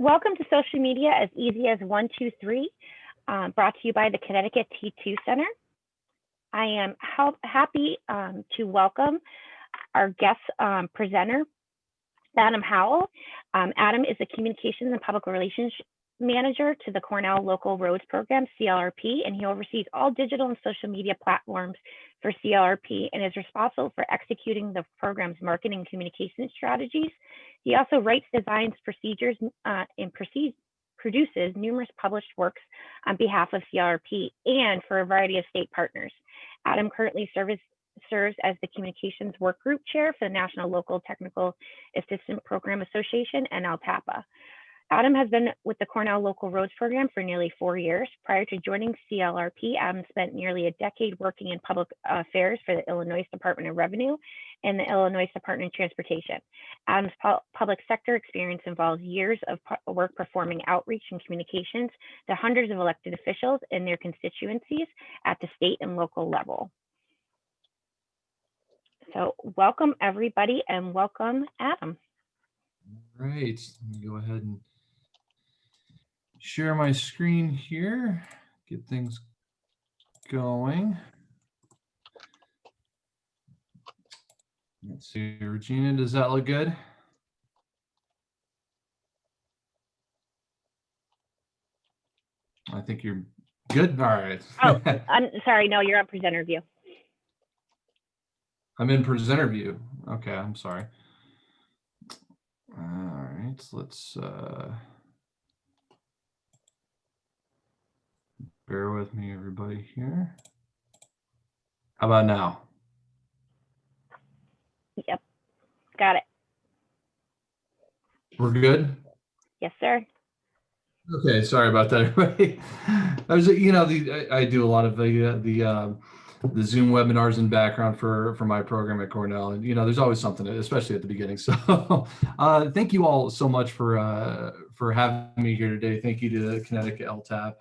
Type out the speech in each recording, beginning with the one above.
Welcome to Social Media as Easy as 123, brought to you by the Connecticut T2 Center. I am happy to welcome our guest presenter, Adam Howell. Adam is the Communications and Public Relations Manager to the Cornell Local Roads Program, CLRP, and he oversees all digital and social media platforms for CLRP and is responsible for executing the program's marketing and communication strategies. He also writes, designs, procedures, and produces numerous published works on behalf of CLRP and for a variety of state partners. Adam currently serves as the Communications Work Group Chair for the National Local Technical Assistance Program Association and ALTAPA. Adam has been with the Cornell Local Roads Program for nearly 4 years. Prior to joining CLRP, Adam spent nearly a decade working in public affairs for the Illinois Department of Revenue and the Illinois Department of Transportation. Adam's public sector experience involves years of work performing outreach and communications to hundreds of elected officials in their constituencies at the state and local level. So welcome everybody and welcome Adam. All right, let me go ahead and share my screen here, get things going. Let's see, Regina, does that look good? I think you're good. All right. Oh, I'm sorry. No, you're on presenter view. I'm in presenter view. Okay, I'm sorry. All right, let's bear with me, everybody here. How about now? Yep, got it. We're good? Yes, sir. Okay, sorry about that, everybody. I was, I do a lot of the Zoom webinars in background for my program at Cornell, and there's always something, especially at the beginning. So, thank you all so much for having me here today. Thank you to Connecticut LTAP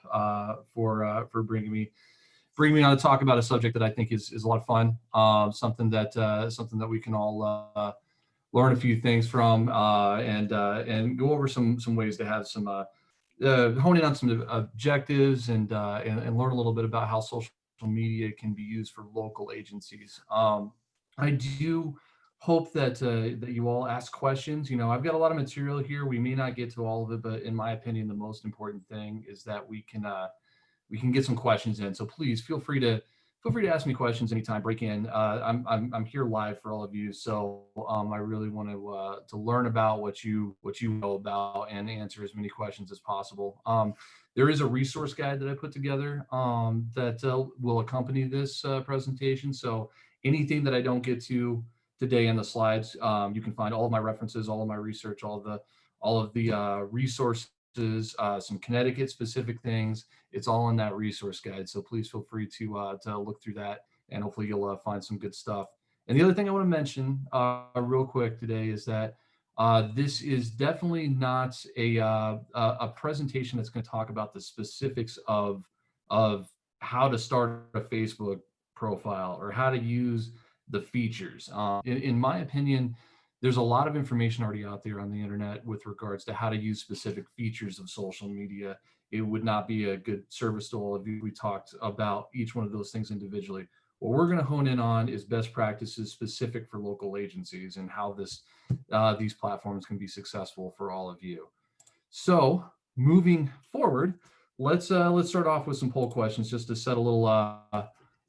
for bringing me on to talk about a subject that I think is a lot of fun. Something that we can all learn a few things from, and go over some ways to have some hone in on some objectives and learn a little bit about how social media can be used for local agencies. I do hope that you all ask questions. I've got a lot of material here. We may not get to all of it, but in my opinion, the most important thing is that we can get some questions in. So please feel free to ask me questions anytime. Break in. I'm here live for all of you, so I really want to learn about what you know about and answer as many questions as possible. There is a resource guide that I put together that will accompany this presentation. So anything that I don't get to today in the slides, you can find all of my references, all of my research, all of the resources, some Connecticut specific things. It's all in that resource guide. So please feel free to look through that, and hopefully you'll find some good stuff. And the other thing I want to mention real quick today is that this is definitely not a presentation that's going to talk about the specifics of how to start a Facebook profile or how to use the features. In my opinion, there's a lot of information already out there on the internet with regards to how to use specific features of social media. It would not be a good service to all of you if we talked about each one of those things individually. What we're going to hone in on is best practices specific for local agencies and how these platforms can be successful for all of you. So moving forward, let's start off with some poll questions just to set a little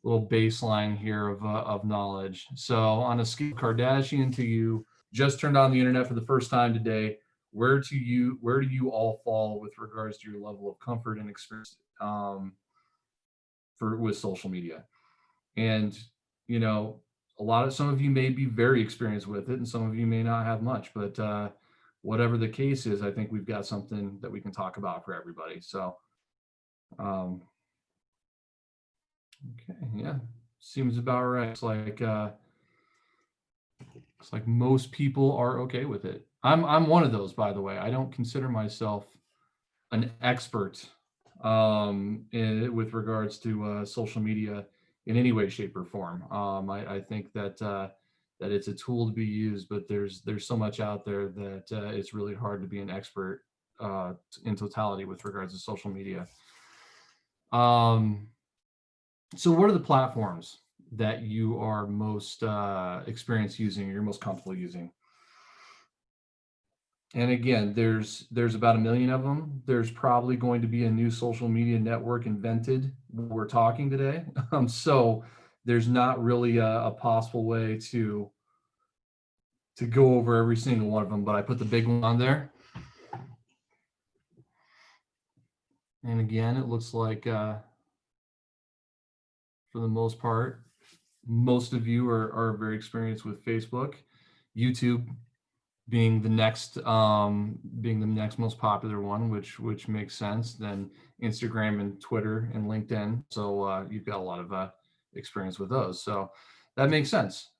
baseline here of knowledge. So on a scale of Kardashian to you just turned on the internet for the first time today, where do you all fall with regards to your level of comfort and experience with social media? And some of you may be very experienced with it, and some of you may not have much. But whatever the case is, I think we've got something that we can talk about for everybody. So, okay, yeah, seems about right. It's like most people are okay with it. I'm one of those, by the way. I don't consider myself an expert with regards to social media in any way, shape, or form. I think that it's a tool to be used, but there's so much out there that it's really hard to be an expert in totality with regards to social media. So what are the platforms that you are most experienced using, or you're most comfortable using? And again, there's about 1 million of them. There's probably going to be a new social media network invented when we're talking today. So there's not really a possible way to go over every single one of them, but I put the big one on there. And again, it looks like for the most part, most of you are very experienced with Facebook, YouTube being the next most popular one, which makes sense. Then Instagram and Twitter and LinkedIn. So you've got a lot of experience with those. So that makes sense.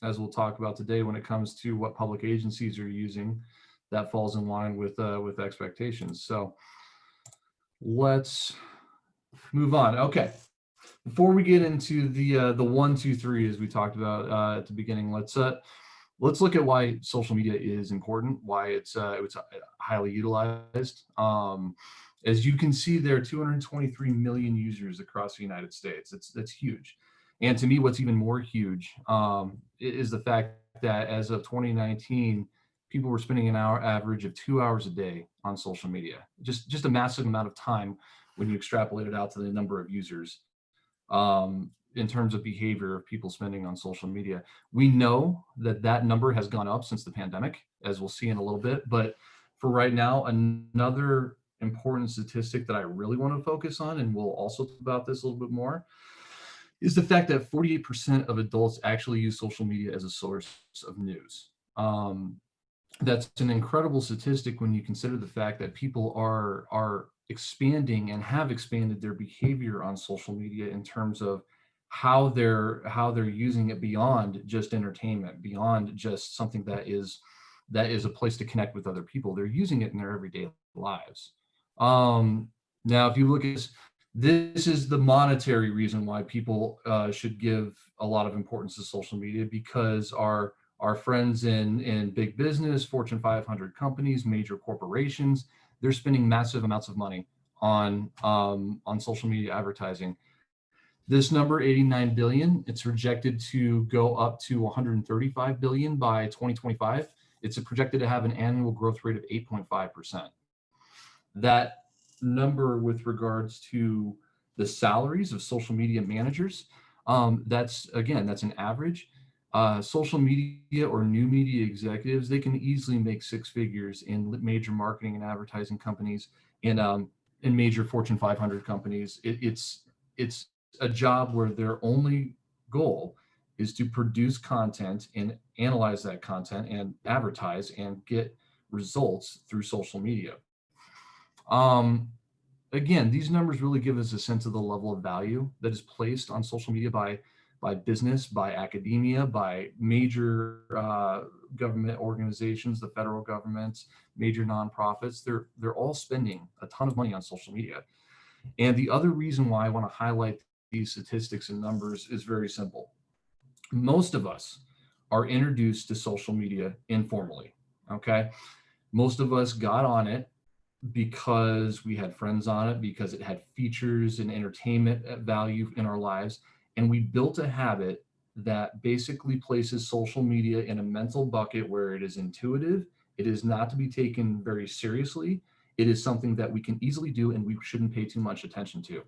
As we'll talk about today, when it comes to what public agencies are using, that falls in line with expectations. So let's move on. Okay. Before we get into the 1, 2, 3, as we talked about at the beginning, let's look at why social media is important, why it's highly utilized. As you can see, there are 223 million users across the United States. That's huge. And to me, what's even more huge is the fact that as of 2019, people were spending an average of 2 hours a day on social media. Just a massive amount of time when you extrapolate it out to the number of users. In terms of behavior of people spending on social media. We know that number has gone up since the pandemic, as we'll see in a little bit. But for right now, another important statistic that I really want to focus on, and we'll also talk about this a little bit more, is the fact that 48% of adults actually use social media as a source of news. That's an incredible statistic when you consider the fact that people are expanding and have expanded their behavior on social media in terms of how they're using it beyond just entertainment, beyond just something that is a place to connect with other people. They're using it in their everyday lives. Now, if you look at this is the monetary reason why people should give a lot of importance to social media, because our friends in big business, Fortune 500 companies, major corporations, they're spending massive amounts of money on social media advertising. This number, 89 billion, it's projected to go up to 135 billion by 2025. It's projected to have an annual growth rate of 8.5%. That number with regards to the salaries of social media managers, that's an average. Social media or new media executives, they can easily make 6 figures in major marketing and advertising companies, in major Fortune 500 companies. It's a job where their only goal is to produce content and analyze that content and advertise and get results through social media. Again, these numbers really give us a sense of the level of value that is placed on social media by business, by academia, by major government organizations, the federal government, major nonprofits. They're all spending a ton of money on social media. And the other reason why I want to highlight these statistics and numbers is very simple. Most of us are introduced to social media informally, okay? Most of us got on it because we had friends on it, because it had features and entertainment value in our lives. And we built a habit that basically places social media in a mental bucket where it is intuitive. It is not to be taken very seriously. It is something that we can easily do and we shouldn't pay too much attention to.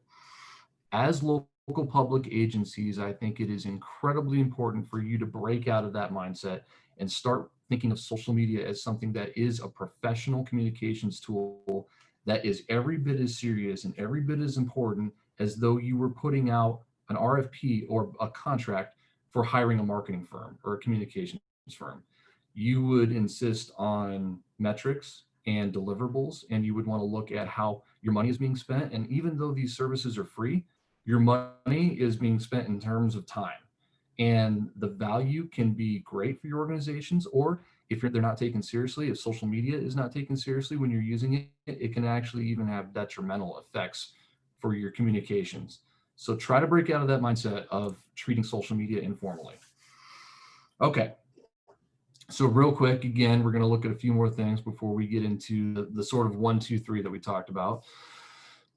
As local public agencies, I think it is incredibly important for you to break out of that mindset and start thinking of social media as something that is a professional communications tool that is every bit as serious and every bit as important as though you were putting out an RFP or a contract for hiring a marketing firm or a communications firm. You would insist on metrics and deliverables, and you would want to look at how your money is being spent. And even though these services are free, your money is being spent in terms of time. And the value can be great for your organizations, or if they're not taken seriously, if social media is not taken seriously when you're using it, it can actually even have detrimental effects for your communications. So try to break out of that mindset of treating social media informally. Okay. So real quick, again, we're going to look at a few more things before we get into the sort of 1, 2, 3 that we talked about.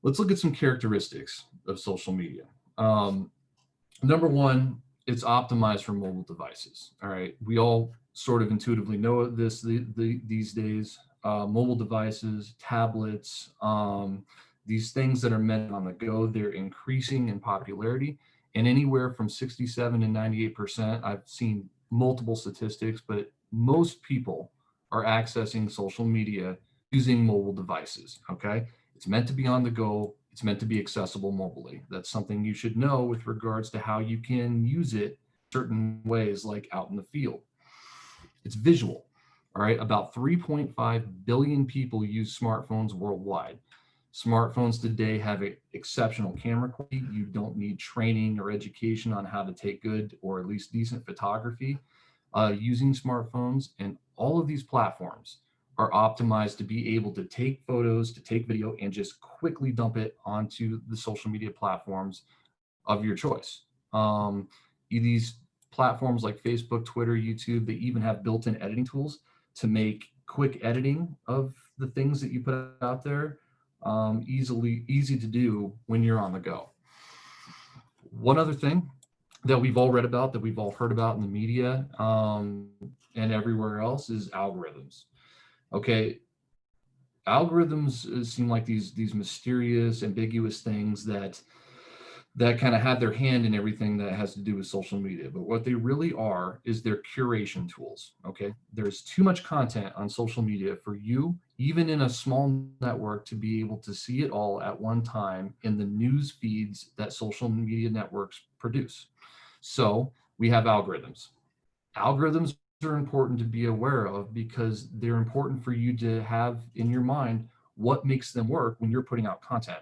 Let's look at some characteristics of social media. Number one, it's optimized for mobile devices. All right, we all sort of intuitively know this these days. Mobile devices, tablets, these things that are meant on the go, they're increasing in popularity, and anywhere from 67 to 98%. I've seen multiple statistics, but most people are accessing social media using mobile devices. Okay, it's meant to be on the go. It's meant to be accessible mobilely. That's something you should know with regards to how you can use it certain ways, like out in the field. It's visual. All right. About 3.5 billion people use smartphones worldwide. Smartphones today have exceptional camera quality. You don't need training or education on how to take good or at least decent photography using smartphones. And all of these platforms are optimized to be able to take photos, to take video, and just quickly dump it onto the social media platforms of your choice. These platforms like Facebook, Twitter, YouTube, they even have built-in editing tools to make quick editing of the things that you put out there easy to do when you're on the go. One other thing that we've all read about, that we've all heard about in the media and everywhere else, is algorithms. Okay, algorithms seem like these mysterious, ambiguous things that kind of have their hand in everything that has to do with social media. But what they really are is they're curation tools. Okay. There's too much content on social media for you, even in a small network, to be able to see it all at one time in the news feeds that social media networks produce. So we have algorithms. Algorithms are important to be aware of because they're important for you to have in your mind what makes them work when you're putting out content.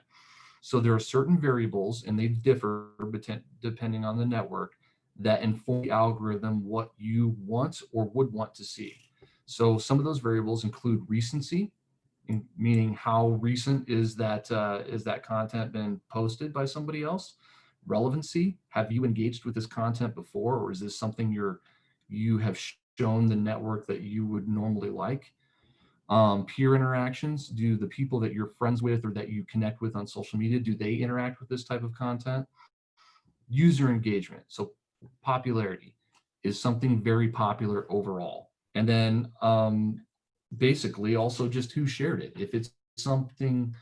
So there are certain variables, and they differ depending on the network, that inform the algorithm what you want or would want to see. So some of those variables include recency, meaning how recent is that content been posted by somebody else. Relevancy, have you engaged with this content before, or is this something you have shown the network that you would normally like? Peer interactions, do the people that you're friends with or that you connect with on social media, do they interact with this type of content? User engagement, so popularity, is something very popular overall? And then basically also just who shared it. If it's something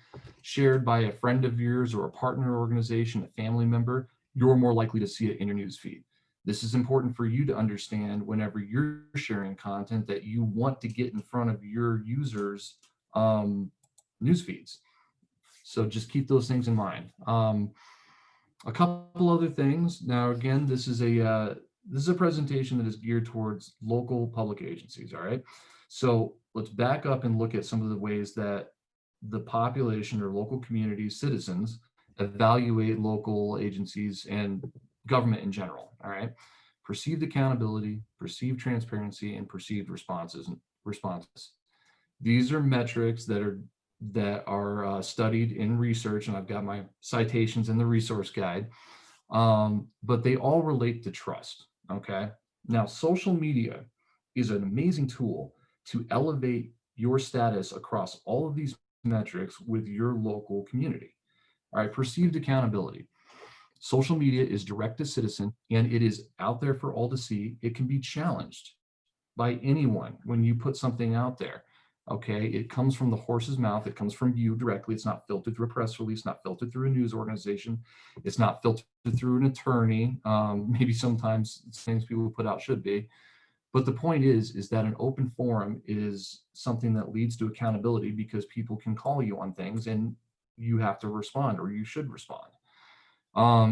shared by a friend of yours or a partner organization, a family member, you're more likely to see it in your news feed. This is important for you to understand whenever you're sharing content that you want to get in front of your users' news feeds. So just keep those things in mind. A couple other things. Now, again, this is a presentation that is geared towards local public agencies. All right. So let's back up and look at some of the ways that the population or local community citizens evaluate local agencies and government in general. All right. Perceived accountability, perceived transparency, and perceived responses. These are metrics that are studied in research, and I've got my citations in the resource guide. But they all relate to trust. Okay. Now, social media is an amazing tool to elevate your status across all of these metrics with your local community. All right. Perceived accountability. Social media is direct to citizen, and it is out there for all to see. It can be challenged by anyone when you put something out there. Okay, it comes from the horse's mouth. It comes from you directly. It's not filtered through a press release, not filtered through a news organization. It's not filtered through an attorney. Maybe sometimes things people put out should be. But the point is that an open forum is something that leads to accountability because people can call you on things and you have to respond, or you should respond.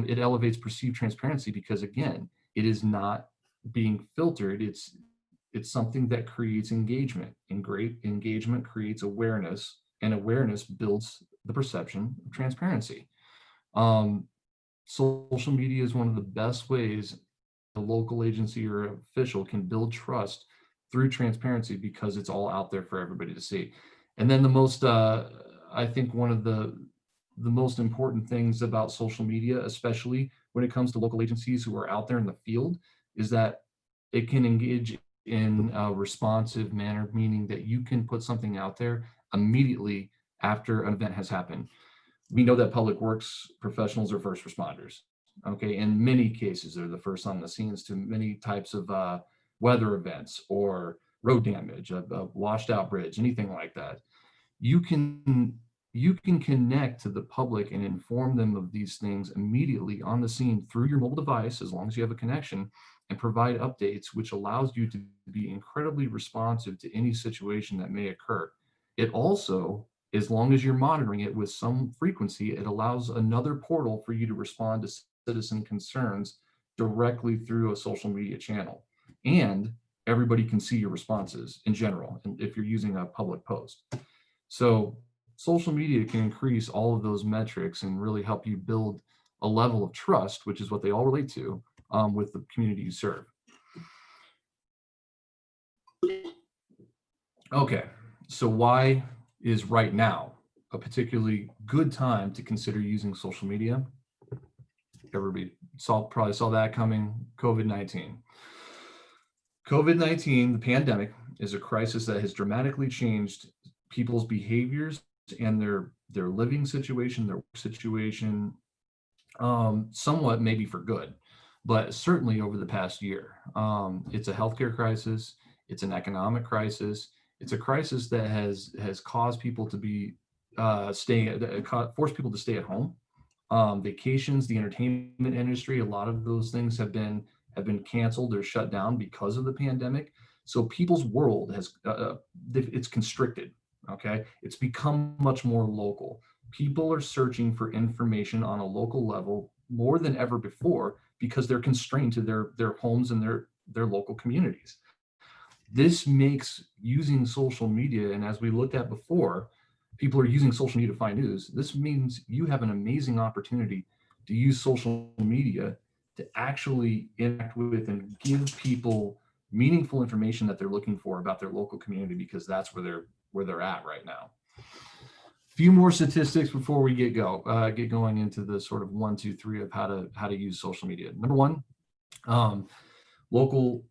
It elevates perceived transparency because, again, it is not being filtered. It's something that creates engagement, and great engagement creates awareness, and awareness builds the perception of transparency. Social media is one of the best ways a local agency or official can build trust through transparency because it's all out there for everybody to see. And then I think one of the most important things about social media, especially when it comes to local agencies who are out there in the field, is that it can engage in a responsive manner, meaning that you can put something out there immediately after an event has happened. We know that public works professionals are first responders. Okay, in many cases, they're the first on the scenes to many types of weather events or road damage, a washed out bridge, anything like that. You can you can connect to the public and inform them of these things immediately on the scene through your mobile device, as long as you have a connection, and provide updates, which allows you to be incredibly responsive to any situation that may occur. It also, as long as you're monitoring it with some frequency, it allows another portal for you to respond to citizen concerns directly through a social media channel. And everybody can see your responses in general, and if you're using a public post. So social media can increase all of those metrics and really help you build a level of trust, which is what they all relate to, with the community you serve. Okay, so why is right now a particularly good time to consider using social media? Everybody probably saw that coming. COVID-19. COVID-19, the pandemic, is a crisis that has dramatically changed people's behaviors and their living situation, their work situation, somewhat maybe for good, but certainly over the past year. It's a healthcare crisis. It's an economic crisis. It's a crisis that has caused people to be forced people to stay at home. Vacations, the entertainment industry, a lot of those things have been canceled or shut down because of the pandemic. So people's world it's constricted. Okay, it's become much more local. People are searching for information on a local level more than ever before because they're constrained to their homes and their local communities. This makes using social media, and as we looked at before, people are using social media to find news. This means you have an amazing opportunity to use social media to actually interact with and give people meaningful information that they're looking for about their local community, because that's where they're at right now. Few more statistics before we get going into the sort of 1, 2, 3 of how to use social media. Number one, local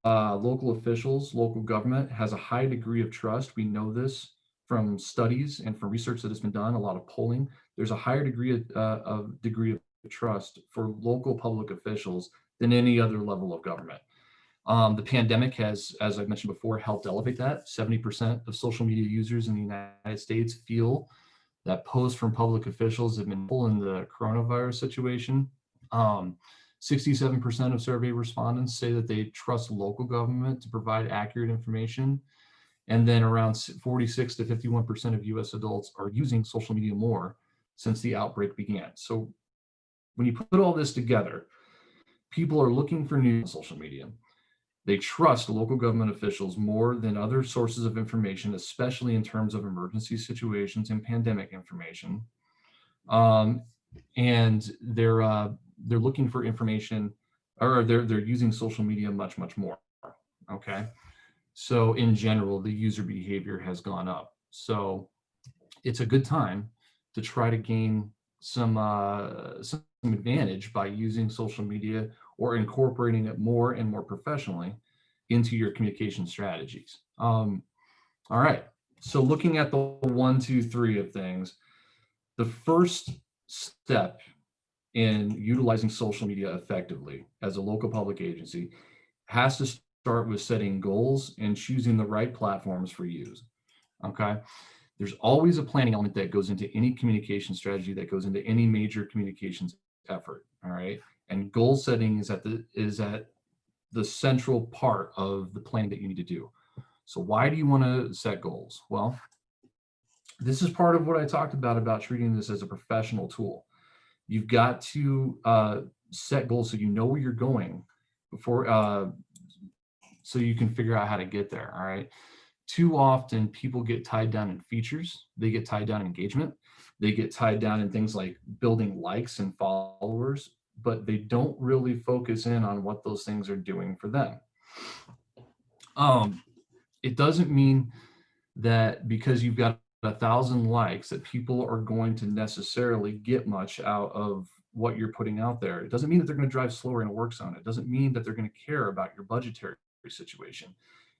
officials, local government has a high degree of trust. We know this from studies and from research that has been done, a lot of polling. There's a higher degree of trust for local public officials than any other level of government. The pandemic has, as I mentioned before, helped elevate that. 70% of social media users in the United States feel that posts from public officials have been helpful in the coronavirus situation. 67% of survey respondents say that they trust local government to provide accurate information. And then around 46 to 51% of US adults are using social media more since the outbreak began. So when you put all this together, people are looking for news on social media. They trust local government officials more than other sources of information, especially in terms of emergency situations and pandemic information. And they're looking for information, or they're using social media much more. Okay, so in general, the user behavior has gone up. So it's a good time to try to gain some advantage by using social media or incorporating it more and more professionally into your communication strategies. All right, so looking at the 1, 2, 3 of things, the first step in utilizing social media effectively as a local public agency has to start with setting goals and choosing the right platforms for use. Okay, there's always a planning element that goes into any communication strategy, that goes into any major communications effort. All right, and goal setting is at the central part of the planning that you need to do. So why do you want to set goals? Well, this is part of what I talked about treating this as a professional tool. You've got to set goals so you know where you're going before, so you can figure out how to get there. All right. Too often people get tied down in features. They get tied down in engagement. They get tied down in things like building likes and followers, but they don't really focus in on what those things are doing for them. It doesn't mean that because you've got 1,000 likes that people are going to necessarily get much out of what you're putting out there. It doesn't mean that they're going to drive slower in a work zone. It doesn't mean that they're going to care about your budgetary situation.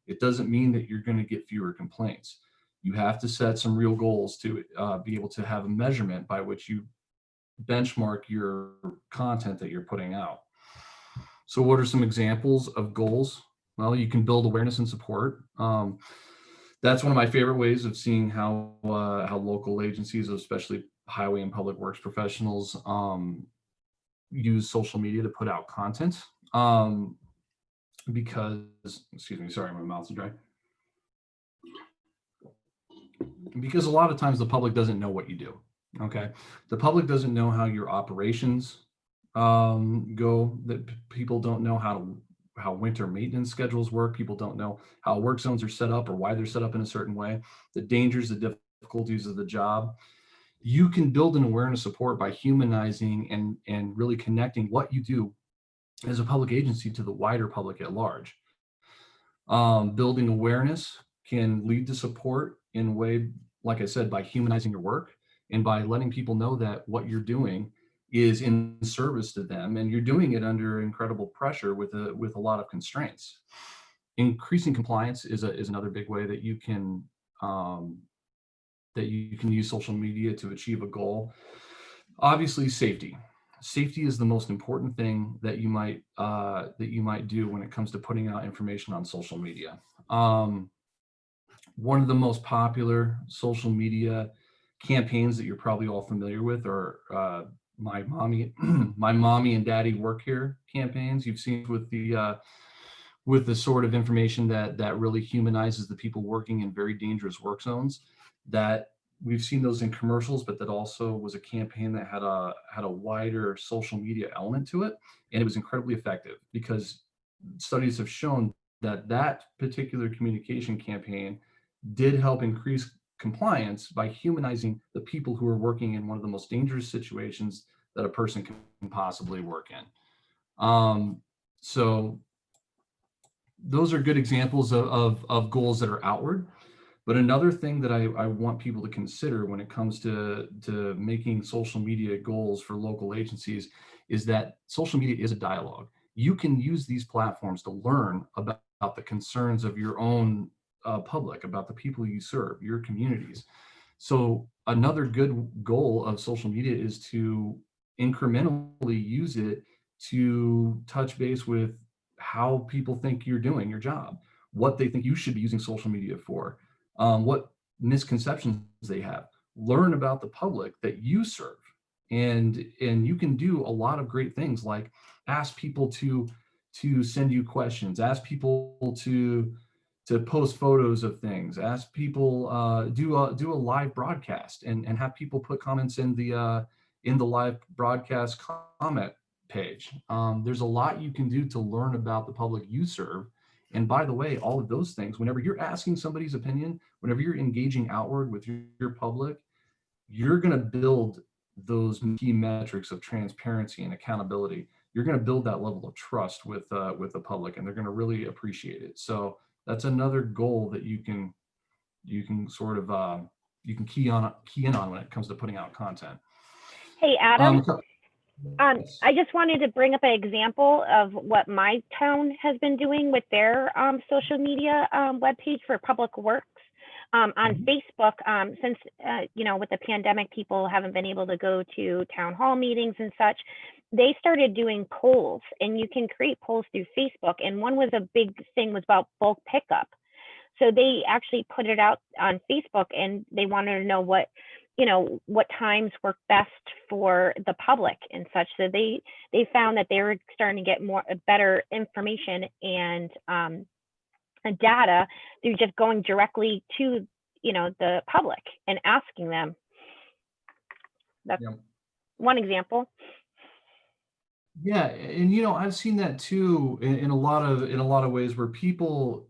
It doesn't mean that you're going to get fewer complaints. You have to set some real goals to be able to have a measurement by which you benchmark your content that you're putting out. So what are some examples of goals? Well, you can build awareness and support. That's one of my favorite ways of seeing how local agencies, especially highway and public works professionals, use social media to put out content. Because, excuse me, sorry, my mouth's dry. Because a lot of times the public doesn't know what you do. Okay, the public doesn't know how your operations go. That people don't know how winter maintenance schedules work. People don't know how work zones are set up or why they're set up in a certain way. The dangers, the difficulties of the job. You can build an awareness support by humanizing and really connecting what you do as a public agency to the wider public at large. Building awareness can lead to support in a way, like I said, by humanizing your work and by letting people know that what you're doing is in service to them, and you're doing it under incredible pressure with a lot of constraints. Increasing compliance is another big way that you can use social media to achieve a goal. Obviously, safety. Safety is the most important thing that you might do when it comes to putting out information on social media. One of the most popular social media campaigns that you're probably all familiar with are my mommy and daddy work here campaigns. You've seen with the sort of information that really humanizes the people working in very dangerous work zones. That we've seen those in commercials, but that also was a campaign that had a wider social media element to it, and it was incredibly effective because studies have shown that particular communication campaign did help increase compliance by humanizing the people who are working in one of the most dangerous situations that a person can possibly work in. So those are good examples of goals that are outward. But another thing that I want people to consider when it comes to making social media goals for local agencies is that social media is a dialogue. You can use these platforms to learn about the concerns of your own public, about the people you serve, your communities. So another good goal of social media is to incrementally use it to touch base with how people think you're doing your job, what they think you should be using social media for, what misconceptions they have. Learn about the public that you serve. And you can do a lot of great things like ask people to send you questions, ask people to post photos of things, ask people, do a live broadcast and have people put comments in the live broadcast comment page. There's a lot you can do to learn about the public you serve. And by the way, all of those things, whenever you're asking somebody's opinion, whenever you're engaging outward with your public, you're going to build those key metrics of transparency and accountability. You're going to build that level of trust with the public, and they're going to really appreciate it. So that's another goal that you can sort of you can key in on when it comes to putting out content. Hey, Adam. Yes. I just wanted to bring up an example of what my town has been doing with their social media webpage for public works. On Facebook, since, with the pandemic, people haven't been able to go to town hall meetings and such, they started doing polls, and you can create polls through Facebook. And one was a big thing was about bulk pickup. So they actually put it out on Facebook, and they wanted to know what times work best for the public and such. So they found that they were starting to get better information and data through just going directly to the public and asking them. That's one example. Yeah, and I've seen that too in a lot of ways where people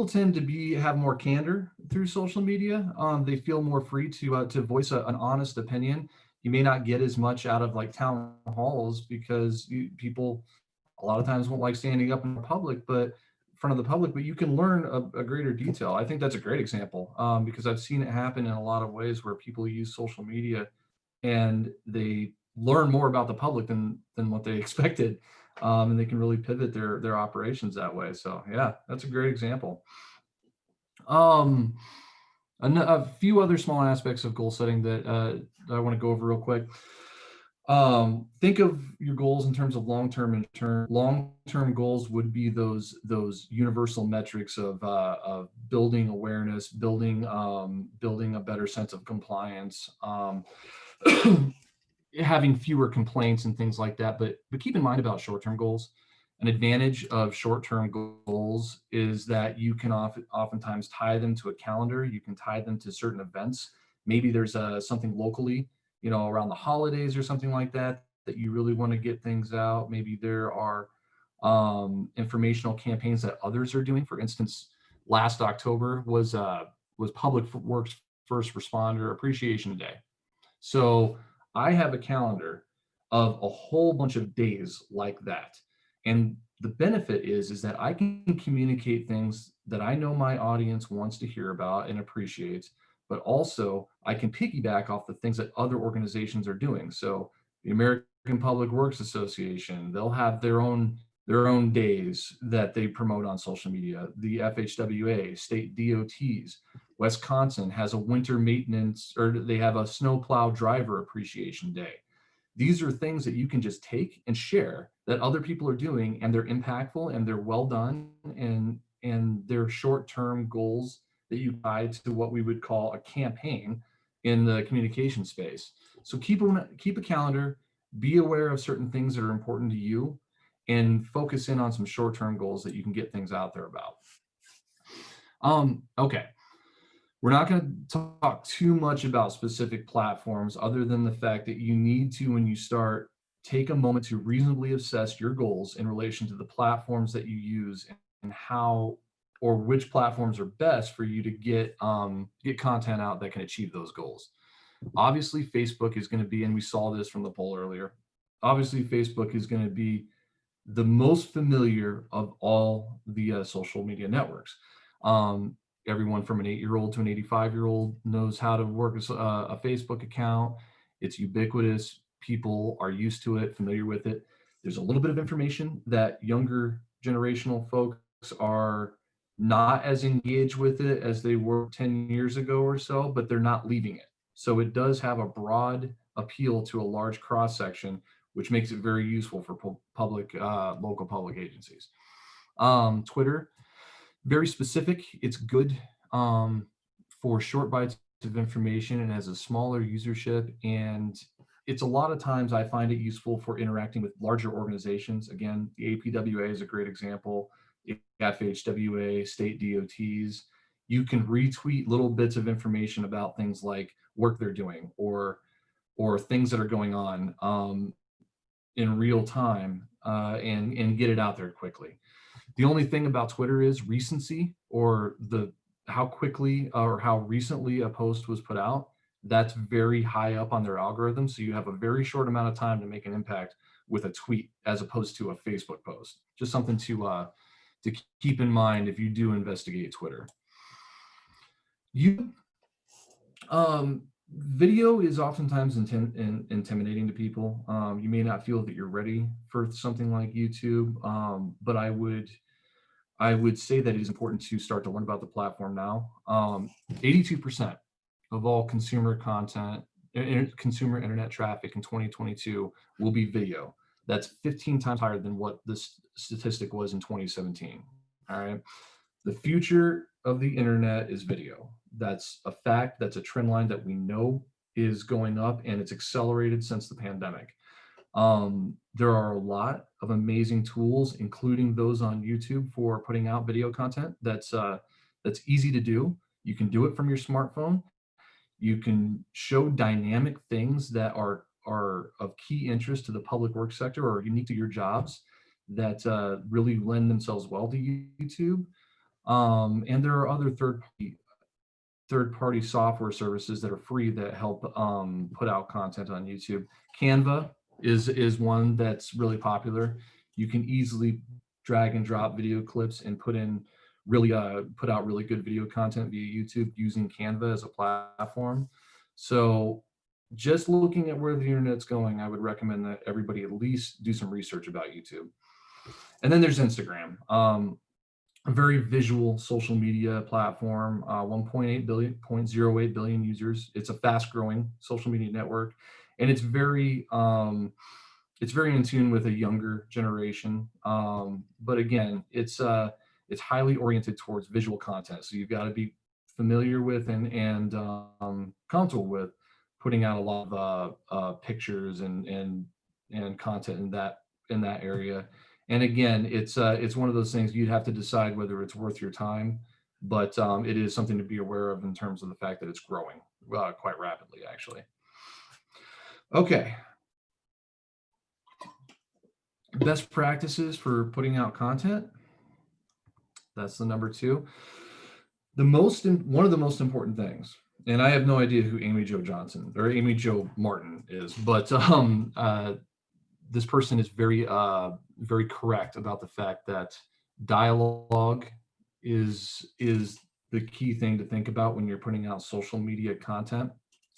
tend to have more candor through social media. They feel more free to voice an honest opinion. You may not get as much out of like town halls because people a lot of times won't like standing up in public, but in front of the public, but you can learn a greater detail. I think that's a great example because I've seen it happen in a lot of ways where people use social media and they learn more about the public than what they expected. and they can really pivot their operations that way. So yeah, that's a great example. Um, a few other small aspects of goal setting that I want to go over real quick. Think of your goals in terms of long-term and term. Long-term goals would be those universal metrics of building awareness, building a better sense of compliance, having fewer complaints and things like that. But keep in mind about short-term goals. An advantage of short-term goals is that you can oftentimes tie them to a calendar. You can tie them to certain events. Maybe there's something locally, around the holidays or something like that, that you really want to get things out. Maybe there are informational campaigns that others are doing. For instance, last October was Public Works First Responder Appreciation Day. So I have a calendar of a whole bunch of days like that. And the benefit is that I can communicate things that I know my audience wants to hear about and appreciates, but also I can piggyback off the things that other organizations are doing. So the American Public Works Association, they'll have their own days that they promote on social media. The FHWA, state DOTs, Wisconsin has a winter maintenance, or they have a snowplow driver appreciation day. These are things that you can just take and share that other people are doing, and they're impactful and they're well done, and they're short-term goals that you tie to what we would call a campaign in the communication space. So keep a calendar, be aware of certain things that are important to you, and focus in on some short-term goals that you can get things out there about. Okay. We're not going to talk too much about specific platforms other than the fact that you need to, when you start, take a moment to reasonably assess your goals in relation to the platforms that you use and how or which platforms are best for you to get content out that can achieve those goals. Obviously, Facebook is going to be, and we saw this from the poll earlier, obviously Facebook is going to be the most familiar of all the social media networks. Everyone from an 8-year-old to an 85-year-old knows how to work a Facebook account. It's ubiquitous. People are used to it, familiar with it. There's a little bit of information that younger generational folks are not as engaged with it as they were 10 years ago or so, but they're not leaving it. So it does have a broad appeal to a large cross section, which makes it very useful for local public agencies. Twitter, very specific. It's good for short bites of information and has a smaller usership. And it's a lot of times I find it useful for interacting with larger organizations. Again, the APWA is a great example. FHWA, state DOTs. You can retweet little bits of information about things like work they're doing or things that are going on in real time and get it out there quickly. The only thing about Twitter is recency, or how quickly or how recently a post was put out. That's very high up on their algorithm. So you have a very short amount of time to make an impact with a tweet as opposed to a Facebook post. Just something to keep in mind if you do investigate Twitter. Video is oftentimes intimidating to people. You may not feel that you're ready for something like YouTube, but I would say that it is important to start to learn about the platform now. 82% of all consumer content, consumer internet traffic in 2022 will be video. That's 15 times higher than what this statistic was in 2017. All right. The future of the internet is video. That's a fact. That's a trend line that we know is going up, and it's accelerated since the pandemic. There are a lot of amazing tools, including those on YouTube, for putting out video content. That's easy to do. You can do it from your smartphone. You can show dynamic things that are of key interest to the public works sector or unique to your jobs that really lend themselves well to YouTube. And there are other third-party software services that are free that help put out content on YouTube. Canva is one that's really popular. You can easily drag and drop video clips and put out really good video content via YouTube using Canva as a platform. So just looking at where the internet's going, I would recommend that everybody at least do some research about YouTube. And then there's Instagram, a very visual social media platform, 1.8 billion, 0.08 billion users. It's a fast growing social media network, and it's very in tune with a younger generation. But again, it's highly oriented towards visual content. So you've got to be familiar with and comfortable with putting out a lot of pictures and content in that area. And again, it's one of those things you'd have to decide whether it's worth your time, but it is something to be aware of in terms of the fact that it's growing quite rapidly, actually. Okay. Best practices for putting out content. That's the number 2. One of the most important things, and I have no idea who Amy Jo Johnson or Amy Jo Martin is, but this person is very correct about the fact that dialogue is the key thing to think about when you're putting out social media content.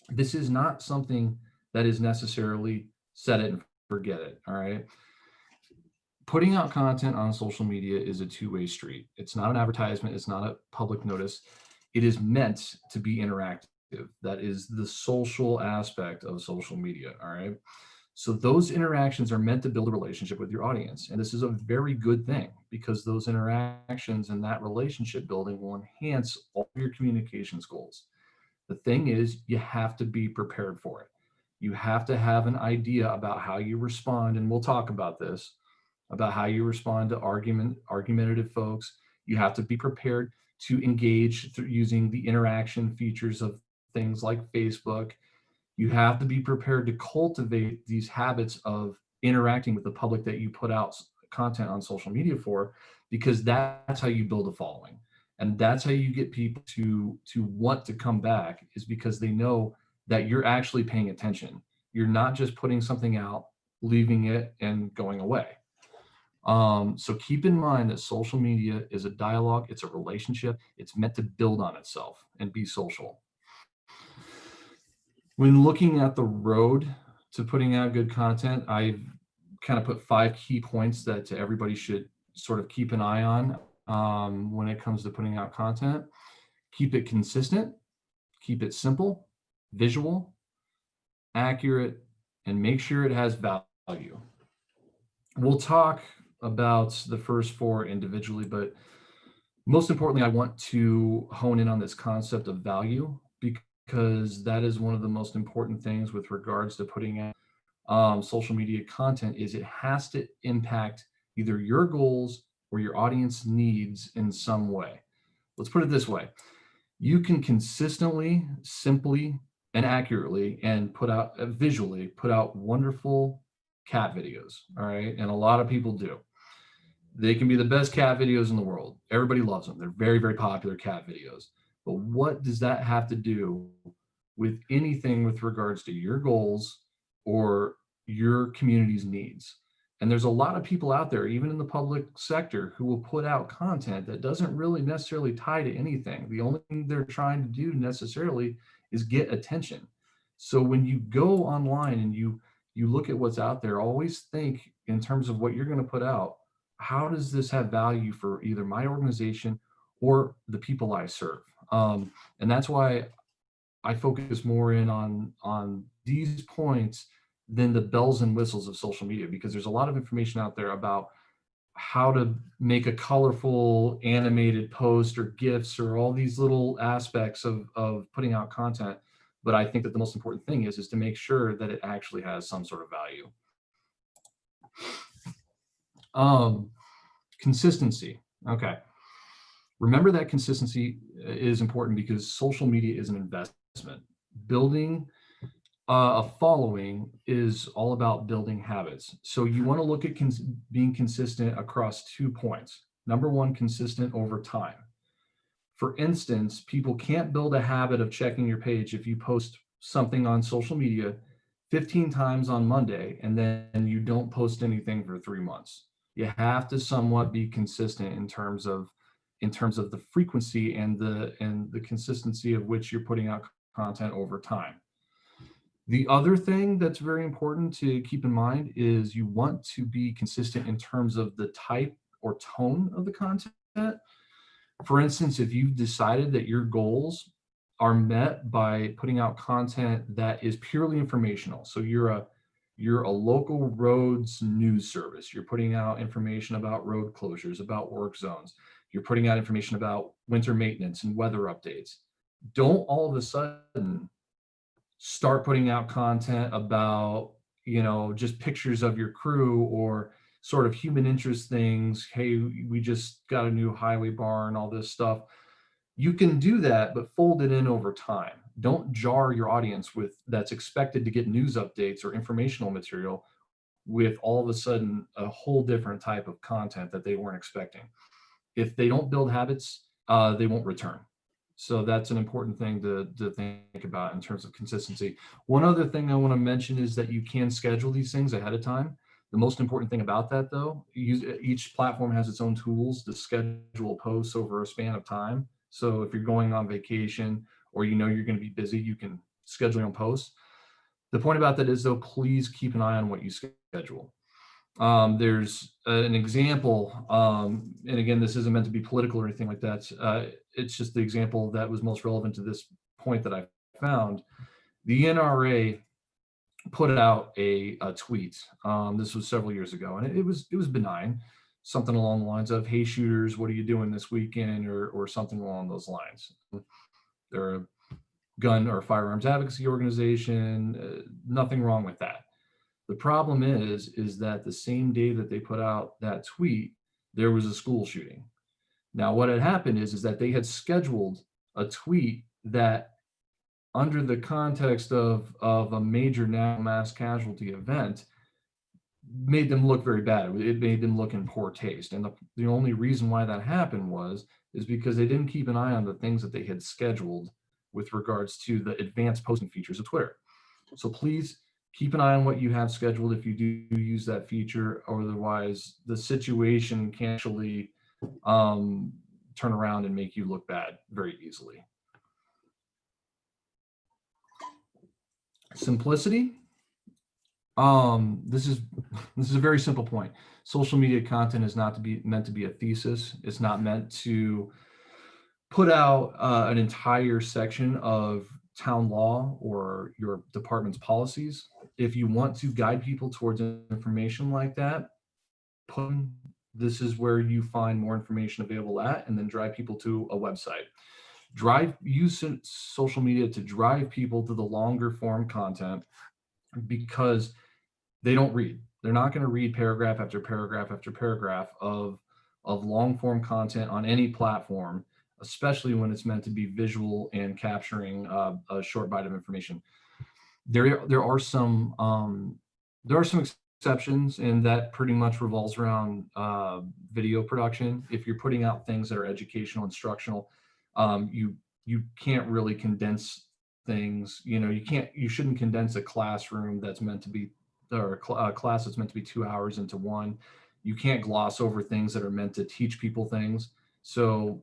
This is not something that is necessarily set it and forget it. All right. Putting out content on social media is a two-way street. It's not an advertisement. It's not a public notice. It is meant to be interactive. That is the social aspect of social media. All right. So those interactions are meant to build a relationship with your audience. And this is a very good thing because those interactions and that relationship building will enhance all your communications goals. The thing is, you have to be prepared for it. You have to have an idea about how you respond. And we'll talk about this, about how you respond to argumentative folks. You have to be prepared to engage through using the interaction features of things like Facebook. You have to be prepared to cultivate these habits of interacting with the public that you put out content on social media for, because that's how you build a following. And that's how you get people to want to come back, is because they know that you're actually paying attention. You're not just putting something out, leaving it and going away. So keep in mind that social media is a dialogue, it's a relationship, it's meant to build on itself and be social. When looking at the road to putting out good content, I've kind of put 5 key points that everybody should sort of keep an eye on when it comes to putting out content. Keep it consistent, keep it simple, visual, accurate, and make sure it has value. We'll talk about the first 4 individually, but most importantly, I want to hone in on this concept of value, because that is one of the most important things with regards to putting out social media content. Is it has to impact either your goals or your audience needs in some way. Let's put it this way. You can consistently, simply, and accurately and visually put out wonderful cat videos. All right. And a lot of people do. They can be the best cat videos in the world. Everybody loves them. They're very, very popular cat videos. But what does that have to do with anything with regards to your goals or your community's needs? And there's a lot of people out there, even in the public sector, who will put out content that doesn't really necessarily tie to anything. The only thing they're trying to do necessarily is get attention. So when you go online and you look at what's out there, always think in terms of what you're going to put out. How does this have value for either my organization or the people I serve? And that's why I focus more in on these points than the bells and whistles of social media, because there's a lot of information out there about how to make a colorful animated post or GIFs or all these little aspects of putting out content. But I think that the most important thing is to make sure that it actually has some sort of value. Consistency. Okay. Remember that consistency is important because social media is an investment. Building a following is all about building habits. So you want to look at being consistent across 2 points. Number 1, consistent over time. For instance, people can't build a habit of checking your page if you post something on social media 15 times on Monday and then you don't post anything for 3 months. You have to somewhat be consistent in terms of the frequency and the consistency of which you're putting out content over time. The other thing that's very important to keep in mind is you want to be consistent in terms of the type or tone of the content. For instance, if you've decided that your goals are met by putting out content that is purely informational, so you're a local roads news service. You're putting out information about road closures, about work zones. You're putting out information about winter maintenance and weather updates. Don't all of a sudden start putting out content about, just pictures of your crew or sort of human interest things. Hey, we just got a new highway barn, all this stuff. You can do that, but fold it in over time. Don't jar your audience with that's expected to get news updates or informational material with all of a sudden a whole different type of content that they weren't expecting. If they don't build habits, they won't return. So that's an important thing to think about in terms of consistency. One other thing I want to mention is that you can schedule these things ahead of time. The most important thing about that, though, each platform has its own tools to schedule posts over a span of time. So if you're going on vacation or you're going to be busy, you can schedule your own posts. The point about that is, though, please keep an eye on what you schedule. There's an example, and again, this isn't meant to be political or anything like that. It's just the example that was most relevant to this point that I found. The NRA put out a tweet. This was several years ago, and it was benign, something along the lines of, "Hey shooters, what are you doing this weekend?" or something along those lines. They're a gun or firearms advocacy organization. Nothing wrong with that. The problem is that the same day that they put out that tweet, there was a school shooting. Now, what had happened is that they had scheduled a tweet that, under the context of a major national mass casualty event, made them look very bad. It made them look in poor taste. And the only reason why that happened is because they didn't keep an eye on the things that they had scheduled with regards to the advanced posting features of Twitter. So please keep an eye on what you have scheduled if you do use that feature, or otherwise the situation can actually turn around and make you look bad very easily. Simplicity. This is a very simple point. Social media content is not meant to be a thesis. It's not meant to put out an entire section of town law or your department's policies. If you want to guide people towards information like that, this is where you find more information available at, and then drive people to a website. Use social media to drive people to the longer form content, because they don't read. They're not going to read paragraph after paragraph after paragraph of long form content on any platform, especially when it's meant to be visual and capturing a short bite of information. There are some exceptions, and that pretty much revolves around video production. If you're putting out things that are educational, instructional, you can't really condense things. You shouldn't condense a classroom that's meant to be, or a class that's meant to be 2 hours into one. You can't gloss over things that are meant to teach people things. So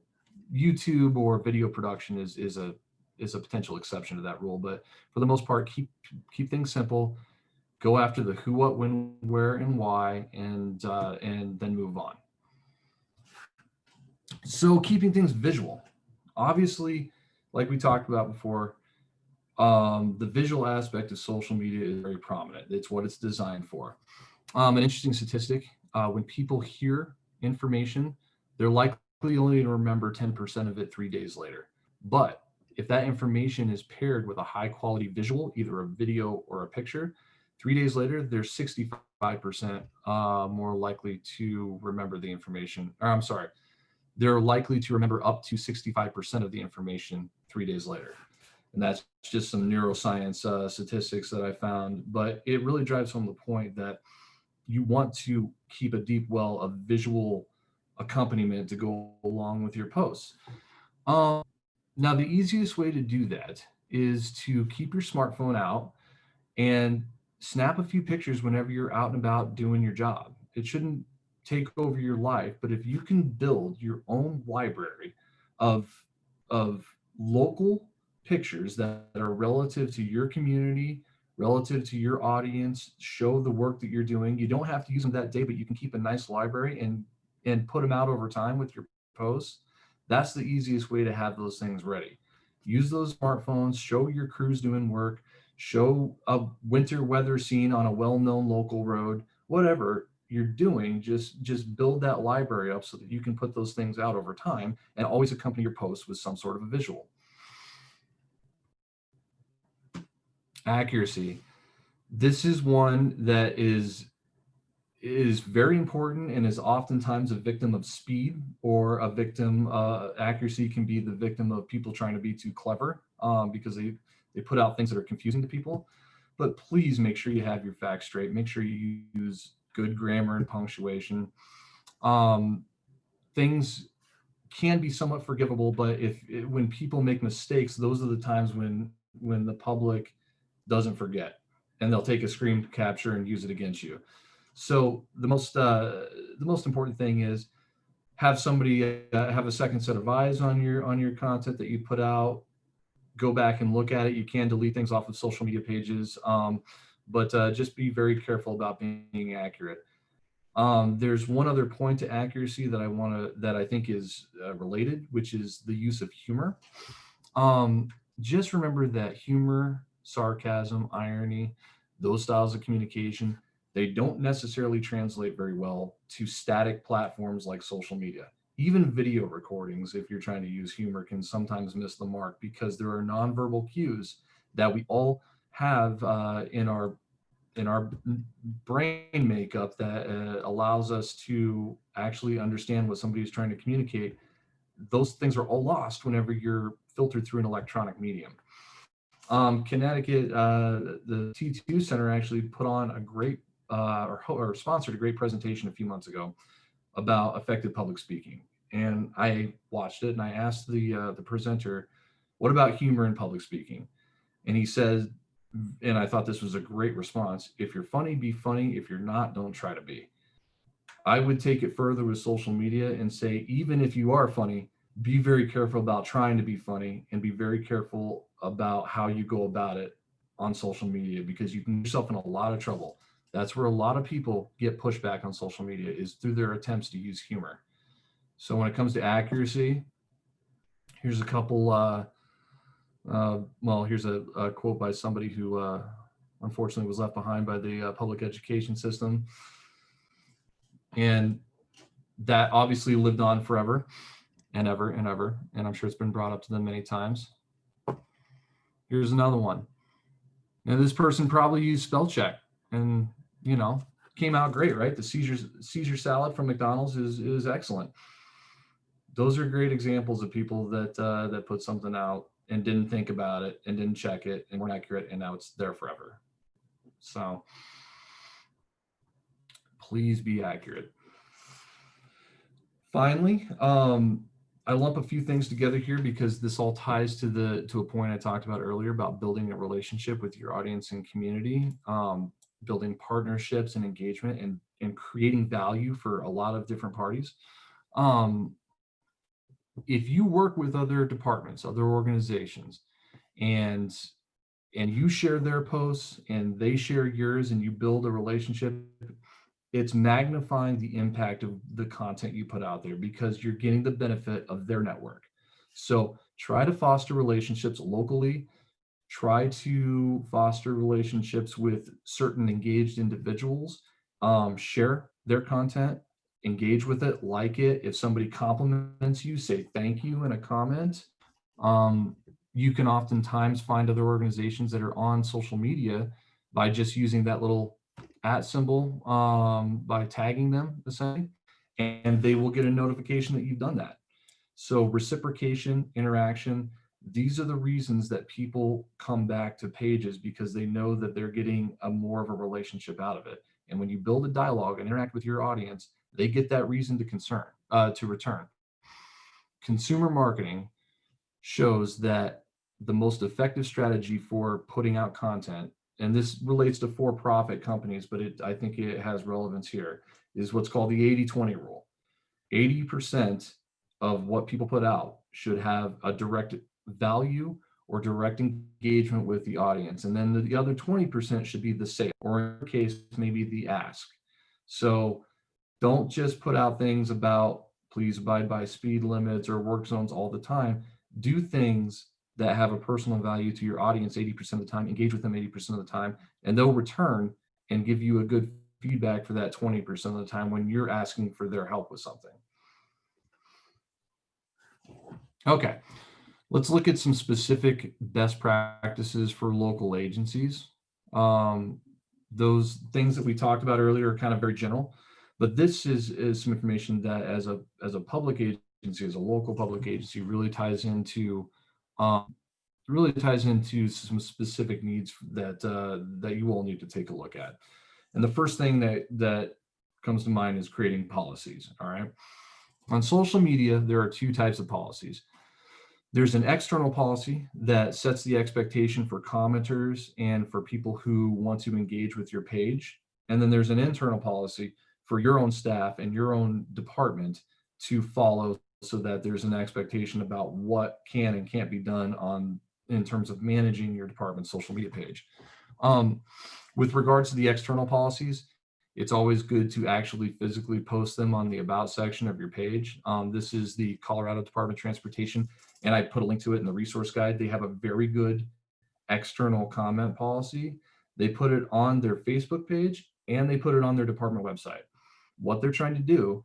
YouTube or video production is a potential exception to that rule. But for the most part, keep things simple. Go after the who, what, when, where, and why, and then move on. So keeping things visual. Obviously, like we talked about before, the visual aspect of social media is very prominent. It's what it's designed for. An interesting statistic, when people hear information, they're likely only to remember 10% of it 3 days later. But if that information is paired with a high quality visual, either a video or a picture, 3 days later, they're 65% more likely to remember the information. Or I'm sorry, they're likely to remember up to 65% of the information 3 days later. And that's just some neuroscience statistics that I found. But it really drives home the point that you want to keep a deep well of visual accompaniment to go along with your posts. Now, the easiest way to do that is to keep your smartphone out and snap a few pictures whenever you're out and about doing your job. It shouldn't take over your life, but if you can build your own library of local pictures that are relative to your community relative to your audience, show the work that you're doing. You don't have to use them that day, but you can keep a nice library and put them out over time with your posts. That's the easiest way to have those things ready. Use those smartphones, show your crews doing work, show a winter weather scene on a well-known local road, whatever you're doing, just build that library up so that you can put those things out over time and always accompany your posts with some sort of a visual. Accuracy. This is one that is very important and is oftentimes a victim of speed, or a victim, accuracy can be the victim of people trying to be too clever, because they put out things that are confusing to people. But please make sure you have your facts straight. Make sure you use good grammar and punctuation. Things can be somewhat forgivable, but when people make mistakes, those are the times when the public doesn't forget, and they'll take a screen capture and use it against you. So the most important thing is have somebody have a second set of eyes on your content that you put out. Go back and look at it. You can delete things off of social media pages, but just be very careful about being accurate. There's one other point to accuracy that I think is related, which is the use of humor. Just remember that humor, sarcasm, irony, those styles of communication, they don't necessarily translate very well to static platforms like social media. Even video recordings, if you're trying to use humor, can sometimes miss the mark because there are nonverbal cues that we all have in our brain makeup that allows us to actually understand what somebody is trying to communicate. Those things are all lost whenever you're filtered through an electronic medium. Connecticut, the T2 Center actually put on a great or sponsored a great presentation a few months ago about effective public speaking. And I watched it and I asked the presenter, what about humor in public speaking? And he says, and I thought this was a great response, if you're funny, be funny. If you're not, don't try to be. I would take it further with social media and say, even if you are funny, be very careful about trying to be funny, and be very careful about how you go about it on social media, because you can get yourself in a lot of trouble. That's where a lot of people get pushback on social media, is through their attempts to use humor. So when it comes to accuracy, here's a couple, here's a quote by somebody who unfortunately was left behind by the public education system. And that obviously lived on forever and ever and ever. And I'm sure it's been brought up to them many times. Here's another one. Now, this person probably used spell check and, came out great, right? The Caesar salad from McDonald's is excellent. Those are great examples of people that put something out and didn't think about it and didn't check it and weren't accurate, and now it's there forever. So please be accurate. Finally, I lump a few things together here because this all ties to a point I talked about earlier about building a relationship with your audience and community, building partnerships and engagement, and creating value for a lot of different parties. If you work with other departments, other organizations, and you share their posts and they share yours, and you build a relationship, it's magnifying the impact of the content you put out there because you're getting the benefit of their network. So try to foster relationships locally. Try to foster relationships with certain engaged individuals. Share their content, engage with it, like it. If somebody compliments you, say thank you in a comment. You can oftentimes find other organizations that are on social media by just using that little @ symbol, by tagging them, essentially, and they will get a notification that you've done that. So reciprocation, interaction, these are the reasons that people come back to pages, because they know that they're getting a more of a relationship out of it. And when you build a dialogue and interact with your audience, they get that reason to return. Consumer marketing shows that the most effective strategy for putting out content, and this relates to for-profit companies, but I think it has relevance here, is what's called the 80-20 rule. 80% of what people put out should have a direct value or direct engagement with the audience. And then the other 20% should be the say, or in your case, maybe the ask. So don't just put out things about please abide by speed limits or work zones all the time. Do things that have a personal value to your audience 80% of the time, engage with them 80% of the time, and they'll return and give you a good feedback for that 20% of the time when you're asking for their help with something. Okay, let's look at some specific best practices for local agencies. Those things that we talked about earlier are kind of very general, but this is some information that as a public agency, as a local public agency, really ties into some specific needs that that you all need to take a look at. And the first thing that comes to mind is creating policies. All right. On social media, there are two types of policies. There's an external policy that sets the expectation for commenters and for people who want to engage with your page. And then there's an internal policy for your own staff and your own department to follow, so that there's an expectation about what can and can't be done in terms of managing your department's social media page. With regards to the external policies, it's always good to actually physically post them on the About section of your page. This is the Colorado Department of Transportation, and I put a link to it in the resource guide. They have a very good external comment policy. They put it on their Facebook page and they put it on their department website. What they're trying to do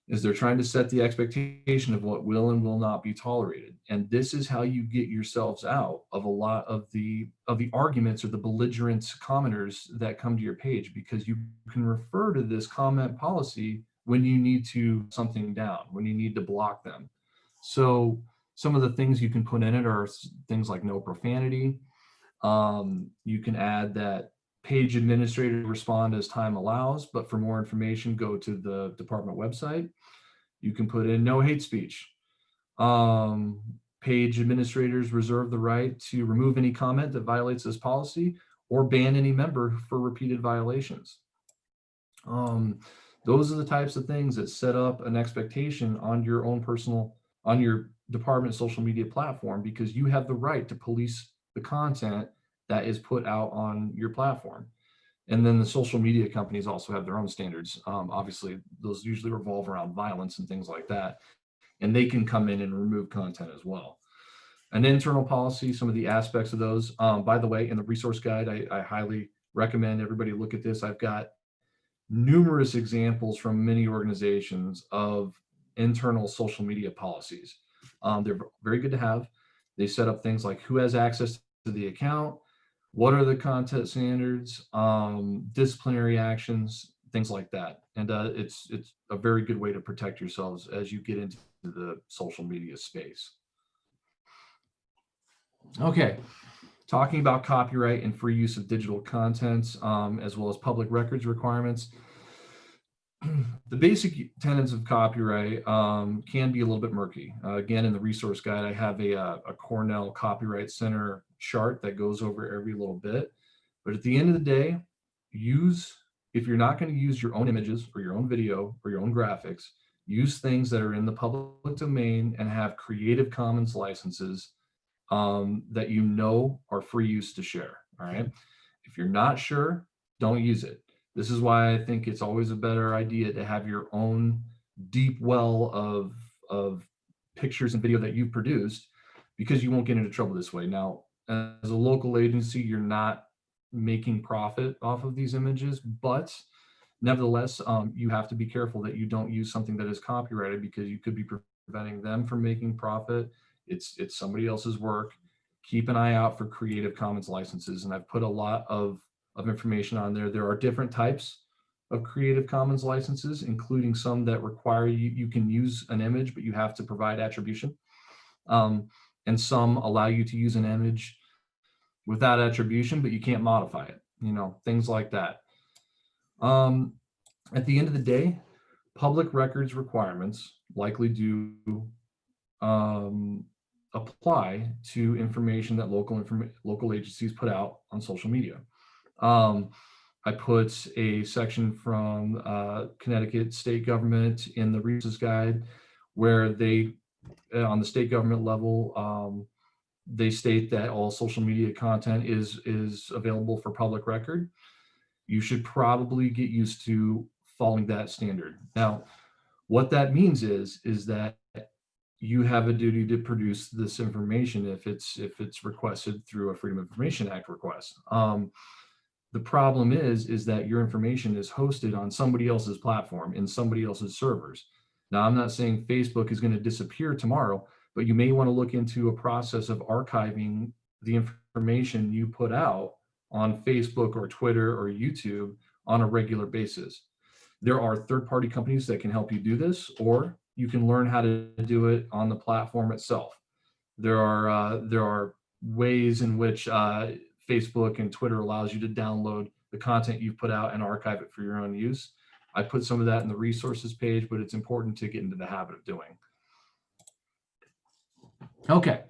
is they're trying to set the expectation of what will and will not be tolerated. And this is how you get yourselves out of a lot of the arguments or the belligerent commenters that come to your page, because you can refer to this comment policy when you need to something down, when you need to block them. So some of the things you can put in it are things like no profanity. You can add that page administrator respond as time allows, but for more information, go to the department website. You can put in no hate speech. Page administrators reserve the right to remove any comment that violates this policy or ban any member for repeated violations. Those are the types of things that set up an expectation on your own on your department social media platform, because you have the right to police the content that is put out on your platform. And then the social media companies also have their own standards. Obviously, those usually revolve around violence and things like that. And they can come in and remove content as well. An internal policy, some of the aspects of those, by the way, in the resource guide, I highly recommend everybody look at this. I've got numerous examples from many organizations of internal social media policies. They're very good to have. They set up things like who has access to the account, what are the content standards, disciplinary actions, things like that. And it's a very good way to protect yourselves as you get into the social media space. Okay, talking about copyright and free use of digital content, as well as public records requirements. The basic tenets of copyright can be a little bit murky. Again, in the resource guide, I have a Cornell Copyright Center chart that goes over every little bit. But at the end of the day, if you're not going to use your own images or your own video or your own graphics, use things that are in the public domain and have Creative Commons licenses that you know are free use to share. All right. If you're not sure, don't use it. This is why I think it's always a better idea to have your own deep well of pictures and video that you've produced, because you won't get into trouble this way. Now, as a local agency, you're not making profit off of these images, but nevertheless, you have to be careful that you don't use something that is copyrighted, because you could be preventing them from making profit. It's somebody else's work. Keep an eye out for Creative Commons licenses, and I've put a lot of information on there. There are different types of Creative Commons licenses, including some that require you can use an image, but you have to provide attribution. And some allow you to use an image without attribution, but you can't modify it, things like that. At the end of the day, public records requirements likely do apply to information that local agencies put out on social media. I put a section from Connecticut state government in the resource guide, where they, on the state government level, they state that all social media content is available for public record. You should probably get used to following that standard. Now, what that means is that you have a duty to produce this information if it's requested through a Freedom of Information Act request. The problem is that your information is hosted on somebody else's platform in somebody else's servers. Now, I'm not saying Facebook is going to disappear tomorrow, but you may want to look into a process of archiving the information you put out on Facebook or Twitter or YouTube on a regular basis. There are third-party companies that can help you do this, or you can learn how to do it on the platform itself. There are ways in which Facebook and Twitter allows you to download the content you've put out and archive it for your own use. I put some of that in the resources page, but it's important to get into the habit of doing. Okay,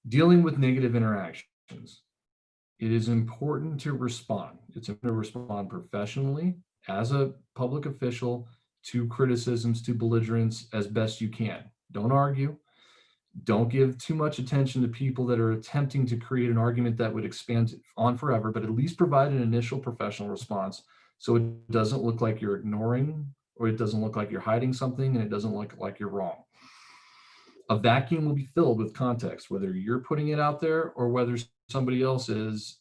dealing with negative interactions. It is important to respond. It's important to respond professionally as a public official to criticisms, to belligerents as best you can. Don't argue. Don't give too much attention to people that are attempting to create an argument that would expand on forever, but at least provide an initial professional response so it doesn't look like you're ignoring, or it doesn't look like you're hiding something, and it doesn't look like you're wrong. A vacuum will be filled with context, whether you're putting it out there or whether somebody else is,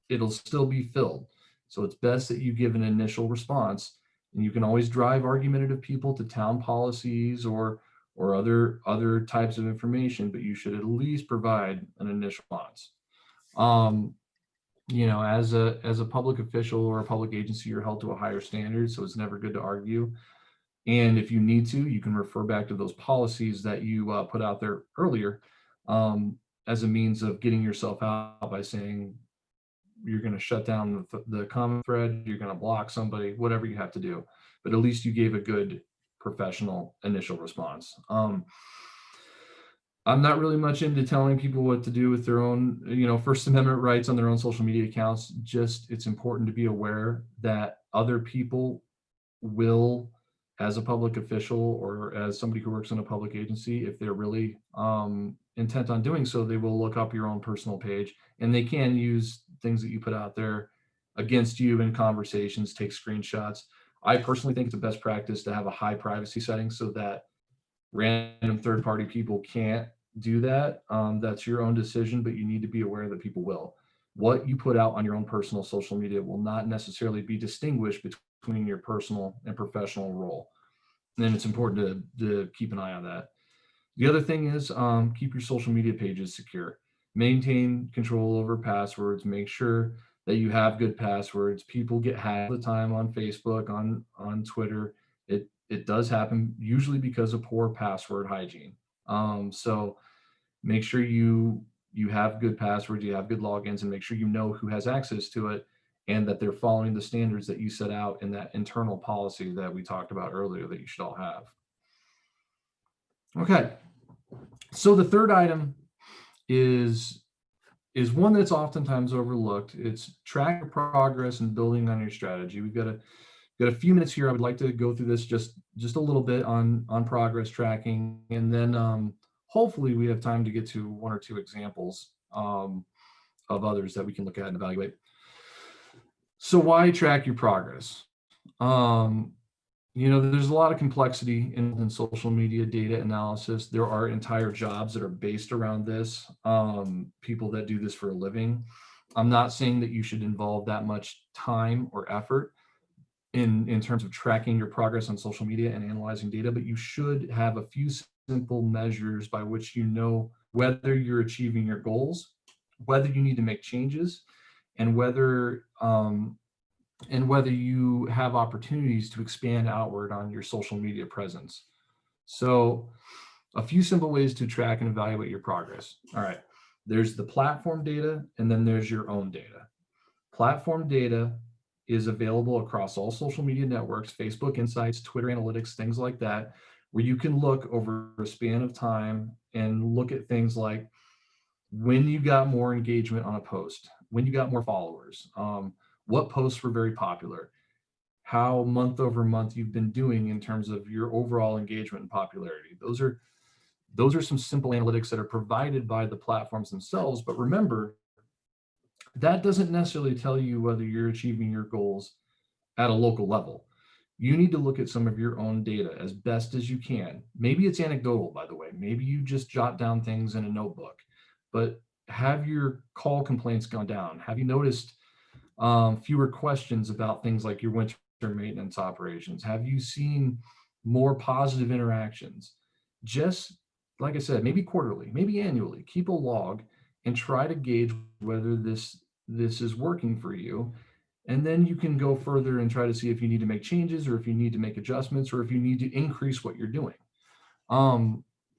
it'll still be filled. So it's best that you give an initial response, and you can always drive argumentative people to town policies or other types of information, but you should at least provide an initial response. You know, as a public official or a public agency, you're held to a higher standard, so it's never good to argue. And if you need to, you can refer back to those policies that you put out there earlier as a means of getting yourself out by saying you're going to shut down the comment thread, you're going to block somebody, whatever you have to do. But at least you gave a good professional initial response. I'm not really much into telling people what to do with their own, First Amendment rights on their own social media accounts. Just, it's important to be aware that other people will, as a public official or as somebody who works in a public agency, if they're really intent on doing so, they will look up your own personal page, and they can use things that you put out there against you in conversations, take screenshots. I personally think it's a best practice to have a high privacy setting so that random third-party people can't do that. That's your own decision, but you need to be aware that people will. What you put out on your own personal social media will not necessarily be distinguished between your personal and professional role. And it's important to keep an eye on that. The other thing is keep your social media pages secure. Maintain control over passwords. Make sure that you have good passwords. People get hacked all the time on Facebook, on Twitter. It does happen, usually because of poor password hygiene. So make sure you have good passwords, you have good logins, and make sure you know who has access to it and that they're following the standards that you set out in that internal policy that we talked about earlier that you should all have. Okay, so the third item is one that's oftentimes overlooked. It's track your progress and building on your strategy. We've got a few minutes here. I would like to go through this just a little bit on progress tracking, and then hopefully we have time to get to one or two examples of others that we can look at and evaluate. So why track your progress? There's a lot of complexity in social media data analysis. There are entire jobs that are based around this, people that do this for a living. I'm not saying that you should involve that much time or effort in terms of tracking your progress on social media and analyzing data, but you should have a few simple measures by which you know whether you're achieving your goals, whether you need to make changes, and whether you have opportunities to expand outward on your social media presence. So a few simple ways to track and evaluate your progress. All right, there's the platform data, and then there's your own data. Platform data is available across all social media networks, Facebook Insights, Twitter Analytics, things like that, where you can look over a span of time and look at things like when you got more engagement on a post, when you got more followers, what posts were very popular, how month over month you've been doing in terms of your overall engagement and popularity. Those are some simple analytics that are provided by the platforms themselves. But remember, that doesn't necessarily tell you whether you're achieving your goals at a local level. You need to look at some of your own data as best as you can. Maybe it's anecdotal, by the way. Maybe you just jot down things in a notebook, but have your call complaints gone down? Have you noticed fewer questions about things like your winter maintenance operations? Have you seen more positive interactions? Just like I said, maybe quarterly, maybe annually, keep a log and try to gauge whether this is working for you. And then you can go further and try to see if you need to make changes, or if you need to make adjustments, or if you need to increase what you're doing.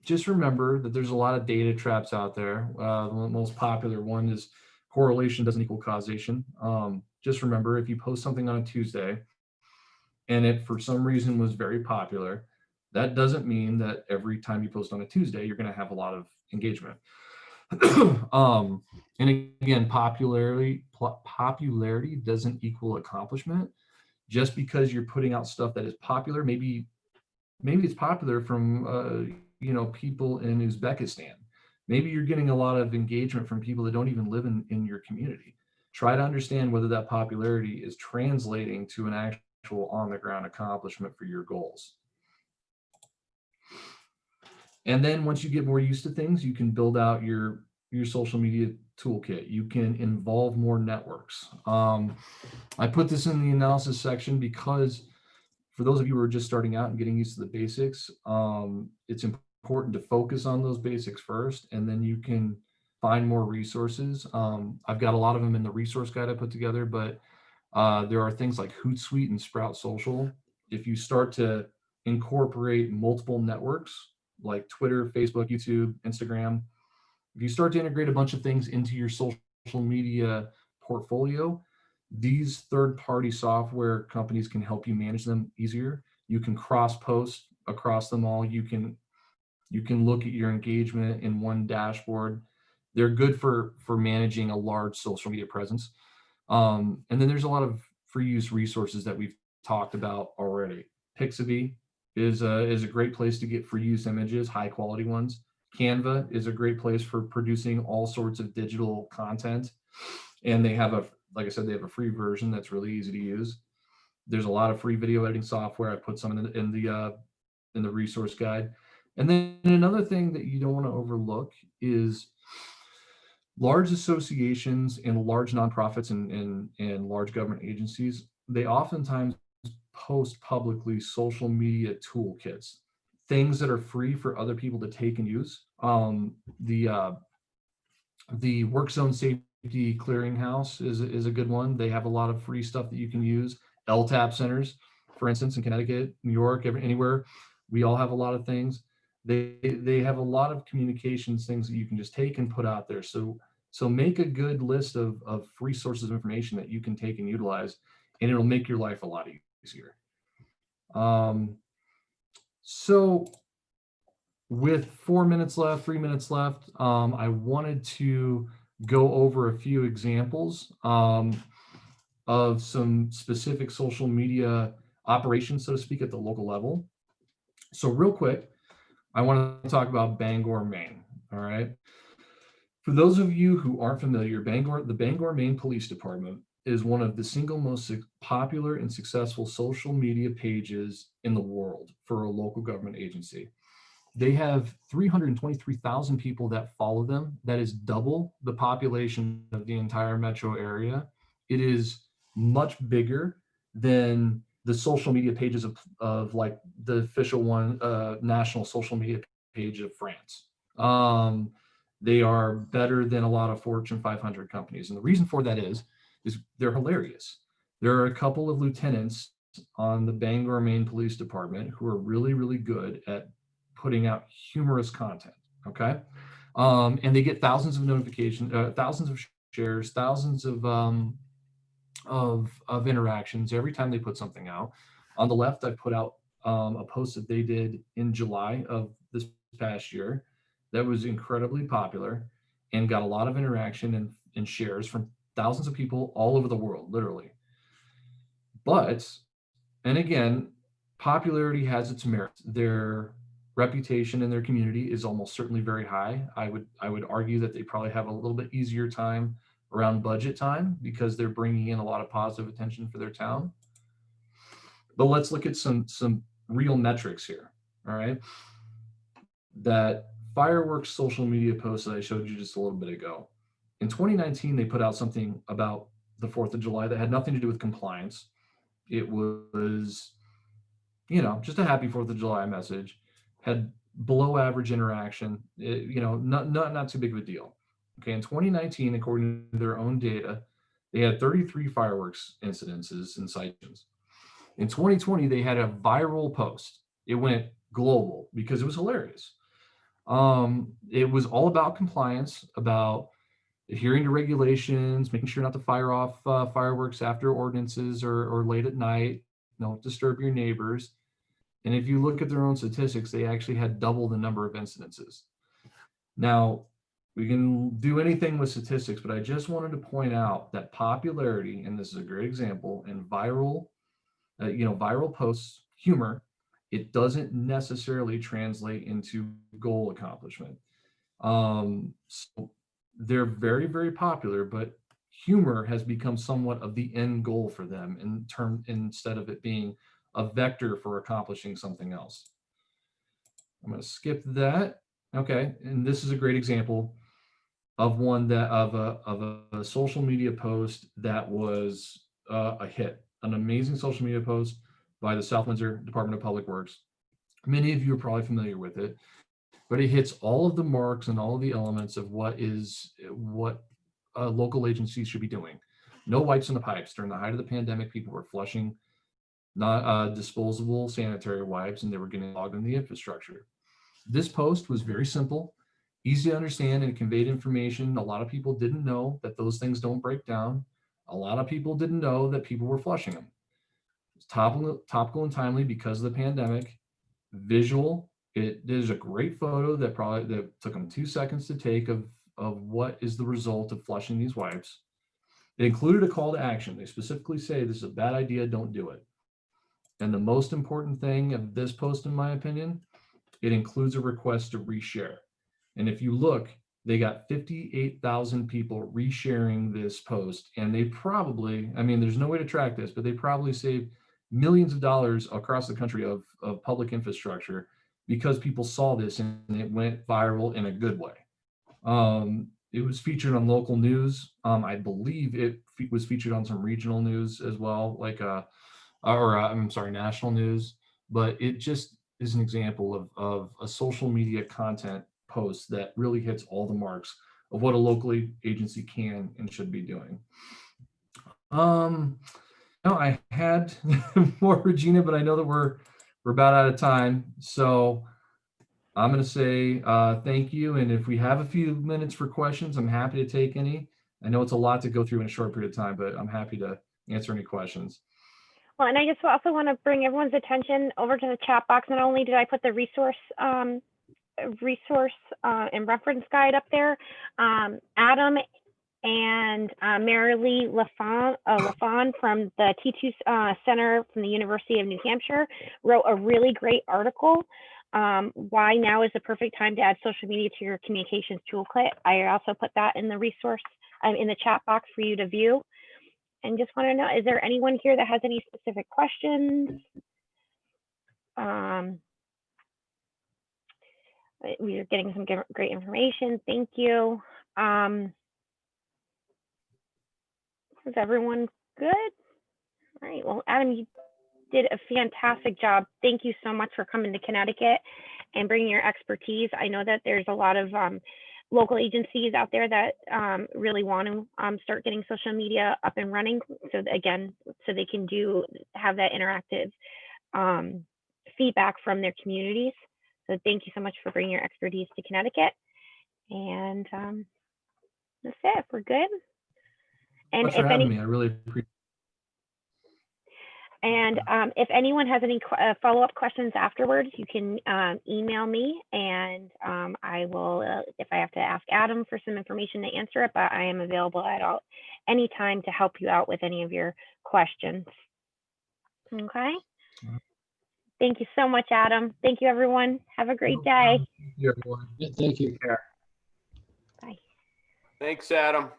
Just remember that there's a lot of data traps out there. The most popular one is correlation doesn't equal causation. Just remember, if you post something on a Tuesday and it for some reason was very popular, that doesn't mean that every time you post on a Tuesday, you're going to have a lot of engagement. And again, popularity doesn't equal accomplishment. Just because you're putting out stuff that is popular, maybe it's popular from people in Uzbekistan. Maybe you're getting a lot of engagement from people that don't even live in your community. Try to understand whether that popularity is translating to an actual on the ground accomplishment for your goals. And then once you get more used to things, you can build out your social media toolkit. You can involve more networks. I put this in the analysis section because for those of you who are just starting out and getting used to the basics, it's important to focus on those basics first, and then you can find more resources. I've got a lot of them in the resource guide I put together, but there are things like Hootsuite and Sprout Social. If you start to incorporate multiple networks like Twitter, Facebook, YouTube, Instagram, if you start to integrate a bunch of things into your social media portfolio, these third-party software companies can help you manage them easier. You can cross-post across them all. You can look at your engagement in one dashboard. They're good for managing a large social media presence. And then there's a lot of free use resources that we've talked about already. Pixabay is a great place to get free use images, high quality ones. Canva is a great place for producing all sorts of digital content. And they have like I said, they have a free version that's really easy to use. There's a lot of free video editing software. I put some in the resource guide. And then another thing that you don't want to overlook is large associations and large nonprofits and large government agencies. They oftentimes post publicly social media toolkits, things that are free for other people to take and use. The Work Zone Safety Clearinghouse is a good one. They have a lot of free stuff that you can use. LTAP centers, for instance, in Connecticut, New York, anywhere, we all have a lot of things. They have a lot of communications things that you can just take and put out there. So make a good list of free sources of information that you can take and utilize, and it'll make your life a lot easier. So with 3 minutes left, I wanted to go over a few examples of some specific social media operations, so to speak, at the local level. So real quick, I want to talk about Bangor, Maine. All right. For those of you who aren't familiar, the Bangor, Maine Police Department is one of the single most popular and successful social media pages in the world for a local government agency. They have 323,000 people that follow them. That is double the population of the entire metro area. It is much bigger than the social media pages of like the official one, national social media page of France. They are better than a lot of Fortune 500 companies. And the reason for that is they're hilarious. There are a couple of lieutenants on the Bangor, Maine Police Department who are really, really good at putting out humorous content, okay? And they get thousands of notifications, thousands of shares, thousands of interactions every time they put something out. On the left, I put out a post that they did in July of this past year that was incredibly popular and got a lot of interaction and shares from thousands of people all over the world, literally. But, and again, popularity has its merits. Their reputation in their community is almost certainly very high. I would argue that they probably have a little bit easier time around budget time because they're bringing in a lot of positive attention for their town. But let's look at some real metrics here. All right, that fireworks social media post that I showed you just a little bit ago. In 2019, they put out something about the 4th of July that had nothing to do with compliance. It was, just a happy 4th of July message, had below average interaction, not too big of a deal. Okay, in 2019, according to their own data, they had 33 fireworks incidences and citations. In 2020, they had a viral post. It went global because it was hilarious. It was all about compliance, about adhering to regulations, making sure not to fire off fireworks after ordinances or late at night, don't disturb your neighbors. And if you look at their own statistics, they actually had double the number of incidences. Now, we can do anything with statistics, but I just wanted to point out that popularity, and this is a great example, and viral posts, humor, it doesn't necessarily translate into goal accomplishment. So they're very, very popular, but humor has become somewhat of the end goal for them instead of it being a vector for accomplishing something else. I'm going to skip that. Okay, and this is a great example of a social media post that was a hit, an amazing social media post by the South Windsor Department of Public Works. Many of you are probably familiar with it, but it hits all of the marks and all of the elements of what local agencies should be doing. No wipes in the pipes. During the height of the pandemic, people were flushing not disposable sanitary wipes, and they were getting logged in the infrastructure. This post was very simple, easy to understand, and it conveyed information. A lot of people didn't know that those things don't break down. A lot of people didn't know that people were flushing them. It's topical and timely because of the pandemic. Visual. There's a great photo that took them 2 seconds to take of what is the result of flushing these wipes. It included a call to action. They specifically say this is a bad idea, don't do it. And the most important thing of this post, in my opinion, it includes a request to reshare. And if you look, they got 58,000 people resharing this post. And they probably, there's no way to track this, but they probably saved millions of dollars across the country of public infrastructure because people saw this and it went viral in a good way. It was featured on local news. I believe it was featured on some regional news as well, national news. But it just is an example of a social media content post that really hits all the marks of what a local agency can and should be doing. I had more, Regina, but I know that we're about out of time. So I'm going to say thank you. And if we have a few minutes for questions, I'm happy to take any. I know it's a lot to go through in a short period of time, but I'm happy to answer any questions. Well, and I just also want to bring everyone's attention over to the chat box. Not only did I put the resource and reference guide up there, Adam and Marilee Lafon from the T2 Center from the University of New Hampshire wrote a really great article. Why now is the perfect time to add social media to your communications toolkit. I also put that in the resource in the chat box for you to view. And just want to know, is there anyone here that has any specific questions? We are getting some great information. Thank you. Is everyone good? All right. Well, Adam, you did a fantastic job. Thank you so much for coming to Connecticut and bringing your expertise. I know that there's a lot of local agencies out there that really want to start getting social media up and running. So again, so they can have that interactive feedback from their communities. So thank you so much for bringing your expertise to Connecticut. And that's it. We're good. And Thanks for having me. I really appreciate it. And if anyone has any follow-up questions afterwards, you can email me, and I will, if I have to ask Adam for some information to answer it, but I am available at any time to help you out with any of your questions. Okay. Thank you so much, Adam. Thank you, everyone. Have a great day. Thank you, everyone. Thank you. Take care. Bye. Thanks, Adam.